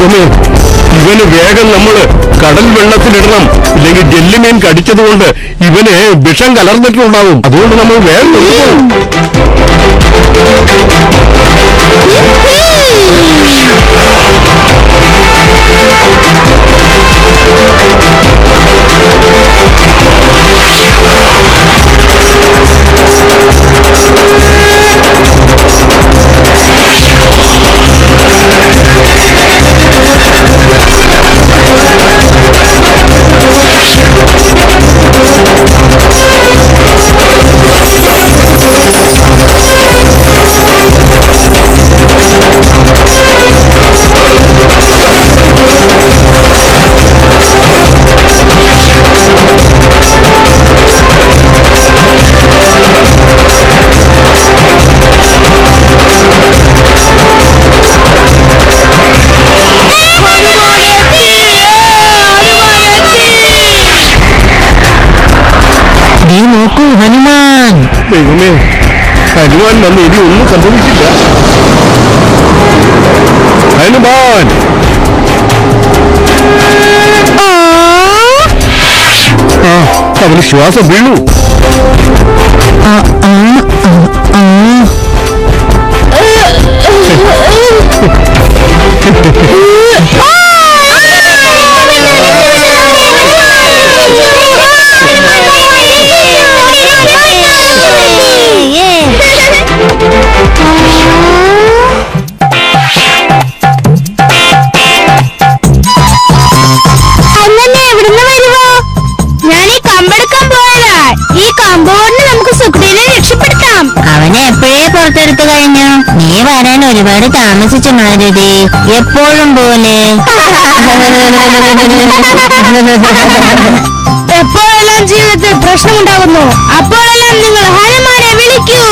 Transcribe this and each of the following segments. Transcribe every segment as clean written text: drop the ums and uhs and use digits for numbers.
ദൈവമേ, ഇവന് വേഗം നമ്മള് കടൽ വെള്ളത്തിലിടണം. ഇല്ലെങ്കിൽ ജെല്ലിമീൻ കടിച്ചതുകൊണ്ട് ഇവന് വിഷം കലർന്നിട്ടുണ്ടാവും. അതുകൊണ്ട് നമ്മൾ വേഗം ഹനുമാൻ. ദൈവമേ, ഹനുമാൻ വന്ന് ഇനി ഒന്നും സംഭവിച്ചില്ല. ഹനുമാൻ അവന് ശ്വാസം വീണു. അവനെ എപ്പോഴേ പുറത്തെടുത്തു കഴിഞ്ഞു. നീ വരാൻ ഒരുപാട് താമസിച്ചു മാരുതി, എപ്പോഴും പോലെ. എപ്പോഴെല്ലാം ജീവിതത്തിൽ പ്രശ്നമുണ്ടാകുന്നു അപ്പോഴെല്ലാം നിങ്ങൾ ഹനുമാനെ വിളിക്കൂ.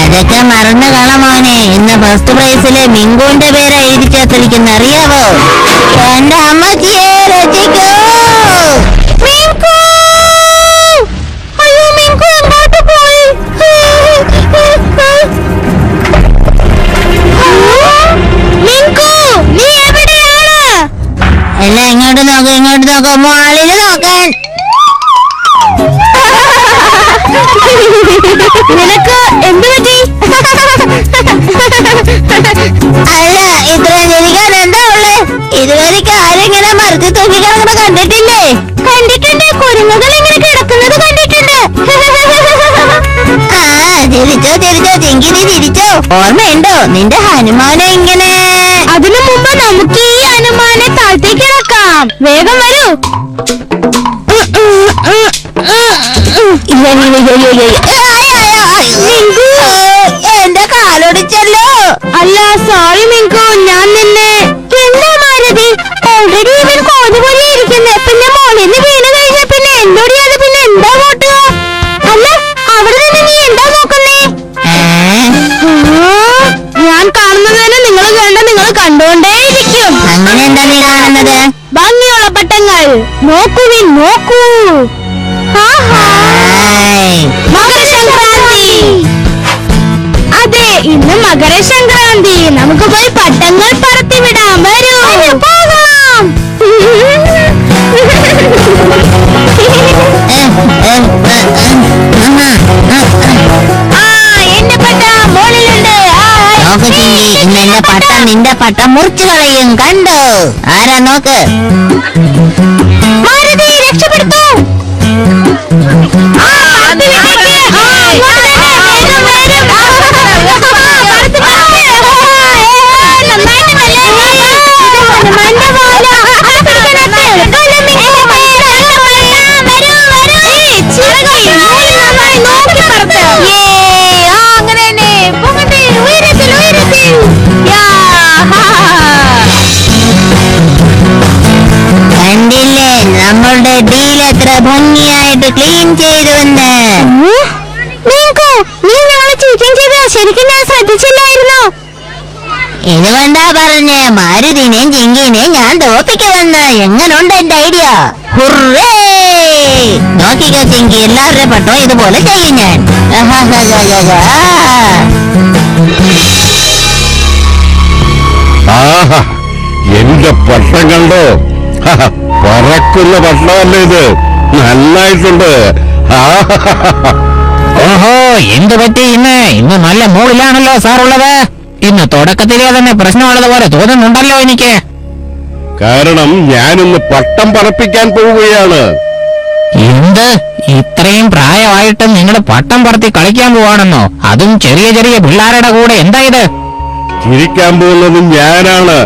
അതൊക്കെ മറന്നു കളമോനെ. ഇന്ന് ഫസ്റ്റ് പ്രൈസിലെ മിങ്കുവിന്റെ പേര് എഴുതി ചേർത്തിരിക്കുന്ന അറിയാവോ? എന്റെ അമ്മച്ചിയെ രക്ഷിക്കൂ. എല്ലാം ഇങ്ങോട്ട് നോക്കൂ, മോളില് നോക്കാൻ. നിനക്ക് എന്ത് പറ്റി? അല്ല, ഇത്ര ജനിക്കാൻ എന്താ ഉള്ളേ? ഇതുവരെയ്ക്ക് ആരെങ്ങനെ മരത്തിൽ തൂക്കി കിടക്കുന്നത് കണ്ടിട്ടില്ലേ? കണ്ടിട്ടുണ്ട്, കുരുങ്ങുകൾ ഇങ്ങനെ കിടക്കുന്നത് കണ്ടിട്ടുണ്ട്. ചിരിച്ചോ ചിങ്കിരി ചിരിച്ചോ. ഓർമ്മയുണ്ടോ നിന്റെ ഹനുമാനെ ഇങ്ങനെ? അതിനു മുമ്പ് നമുക്ക് ഈ ഹനുമാനെ താഴത്തേക്ക് ഇറക്കാം. വേഗം വരൂ. എന്റെ കാലൊടിച്ചല്ലോ. അല്ല, സോറി മിങ്കു, ഞാൻ നിന്നെ. എന്താ മാരുതി, ഓൾറെഡി ഇവൻ കോതുപോലെ ഇരിക്കുന്നത്. പിന്നെ മോളിന്ന് വീണ് കഴിഞ്ഞ പിന്നെ എന്നോടിയാതെ പിന്നെ എന്താ കൂട്ടുക? അല്ല, അവിടെ നിന്ന് നീ എന്താ നോക്കുന്നേ? ഞാൻ കാണുന്നതിന് നിങ്ങൾ വേണ്ട, നിങ്ങൾ കണ്ടുകൊണ്ടേയിരിക്കും. അങ്ങനെ എന്താ നീ കാണുന്നത്? ഭംഗിയുള്ള പട്ടങ്ങൾ നോക്കുവിൻ, നോക്കൂ. മകരസംക്രാന്തി. അതെ, ഇന്ന് മകരസംക്രാന്തി. നമുക്ക് പോയി പട്ടങ്ങൾ പറത്തിവിടാം. വരൂ, പോകാം. എന്റെ പട്ട മോളിലുണ്ട്. നോക്ക് ചിങ്കി, ഇന്ന് എന്റെ പട്ടം നിന്റെ പട്ടം മുറിച്ചു കളയും. കണ്ടോ? ആരാ നോക്ക്. മാരുതി, രക്ഷപ്പെടുത്തൂ. കണ്ടില്ലേ നമ്മളുടെ ഡീൽ എത്ര ഭംഗി ക്ലീൻ ചെയ്തുവെന്ന്. മിങ്കു, നീ ഞങ്ങളെ ചീറ്റിംഗ് ചെയ്ത ശരിക്കും ഞാൻ ശ്രദ്ധിച്ചില്ലായിരുന്നോ? ഇതുകൊണ്ടാ പറഞ്ഞ് മാരുതിനെയും ചിങ്കിനെയും ഞാൻ തോപ്പിക്കുമെന്ന്. എങ്ങനുണ്ട് എന്റെ ഐഡിയ? ഹുറേ! നോക്കിക്കോ ചിങ്കി, എല്ലാവരുടെ പട്ടോ ഇതുപോലെ ചെയ്യും ഞാൻ. ആഹാ, എന്റെ പട്ടം കണ്ടോ? പറക്കുന്ന പട്ടമല്ലേ ഇത്? നന്നായിട്ടുണ്ട്. ഓഹോ, എന്ത് പറ്റി ഇന്ന് നല്ല മൂഡിലാണല്ലോ സാറുള്ളത്. ഇന്ന് തുടക്കത്തിലേ തന്നെ പ്രശ്നമുള്ളത് പോലെ തോന്നുന്നുണ്ടല്ലോ എനിക്ക്. കാരണം ഞാനിന്ന് പട്ടം പറപ്പിക്കാൻ പോവുകയാണ്. എന്ത്, ഇത്രയും പ്രായമായിട്ടും നിങ്ങൾ പട്ടം പറത്തി കളിക്കാൻ പോവാണെന്നോ? അതും ചെറിയ ചെറിയ പിള്ളേരുടെ കൂടെ. എന്താ ഇത്? ചിരിക്കാൻ പോകുന്നത് ഞാനാണ്.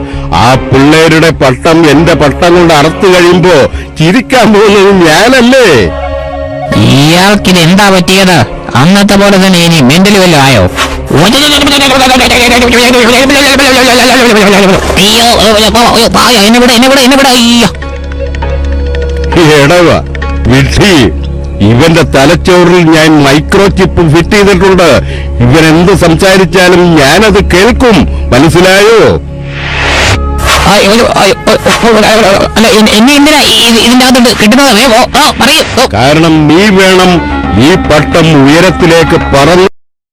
ആ പിള്ളേരുടെ പട്ടം എന്റെ പട്ടം കൊണ്ട് അറുത്തു കഴിയുമ്പോ ചിരിക്കാൻ പോകുന്നത് ഞാനല്ലേ? ഇയാൾക്കിത് എന്താ പറ്റിയത്? അന്നത്തെ പോലെ തന്നെ ഇനി മെന്റലി വല്ലതും ആയോ? അയ്യോ, എന്നെ അയ്യോ. എടവ വിധി, ഇവന്റെ തലച്ചോറിൽ ഞാൻ മൈക്രോ ചിപ്പ് ഫിറ്റ് ചെയ്തിട്ടുണ്ട്. ഇവൻ എന്ത് സംസാരിച്ചാലും ഞാനത് കേൾക്കും. മനസ്സിലായോ? അല്ല, എന്നെ എന്തിനാ ഇതിന്റെ അകത്തോട്ട് കിട്ടുന്നത്? പറയൂ. കാരണം നീ വേണം ഈ പട്ടം ഉയരത്തിലേക്ക് പറന്നു